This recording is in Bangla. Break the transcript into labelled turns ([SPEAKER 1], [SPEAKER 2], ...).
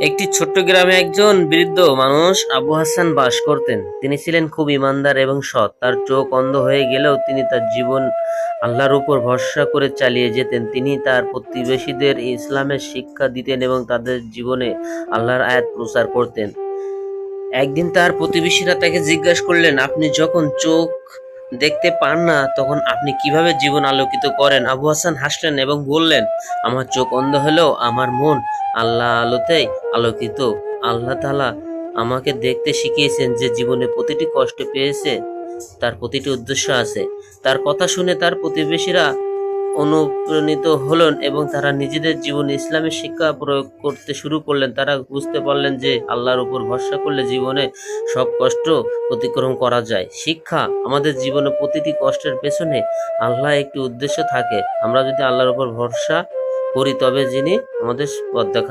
[SPEAKER 1] একটি ছোট্ট গ্রামে একজন বৃদ্ধ মানুষ আবু হাসান বাস করতেন। তিনি ছিলেন খুব ইমানদার এবং সৎ। তার চোখ অন্ধ হয়ে গেলেও তিনি তার জীবন আল্লাহর উপর ভরসা করে চালিয়ে যেতেন। তিনি তার প্রতিবেশীদের ইসলামের শিক্ষা দিতেন এবং তাদের জীবনে আল্লাহর আয়াত প্রচার করতেন। একদিন তার প্রতিবেশীরা তাকে জিজ্ঞাসা করলেন, আপনি যখন চোখ দেখতে পান না তখন আপনি কিভাবে জীবন আলোকিত করেন? আবু হাসান হাসলেন এবং বললেন, আমার চোখ অন্ধ হলেও আমার মন আল্লাহ আলোতেই আলোকিত। আল্লাহ তাআলা আমাকে দেখতে শিখিয়েছেন যে জীবনে প্রতিটি কষ্ট পেয়েছে তার প্রতিটি উদ্দেশ্য আছে। তার কথা শুনে তার প্রতিবেশীরা অনুপ্রাণিত হলেন এবং তারা নিজেদের জীবনে ইসলামের শিক্ষা প্রয়োগ করতে শুরু করলেন। তারা বুঝতে পারলেন যে আল্লাহর উপর ভরসা করলে জীবনে সব কষ্ট অতিক্রম করা যায়। শিক্ষা, আমাদের জীবনে প্রতিটি কষ্টের পেছনে আল্লাহ একটি উদ্দেশ্য থাকে। আমরা যদি আল্লাহর উপর ভরসা করি তবে যিনি আমাদের পথ দেখান।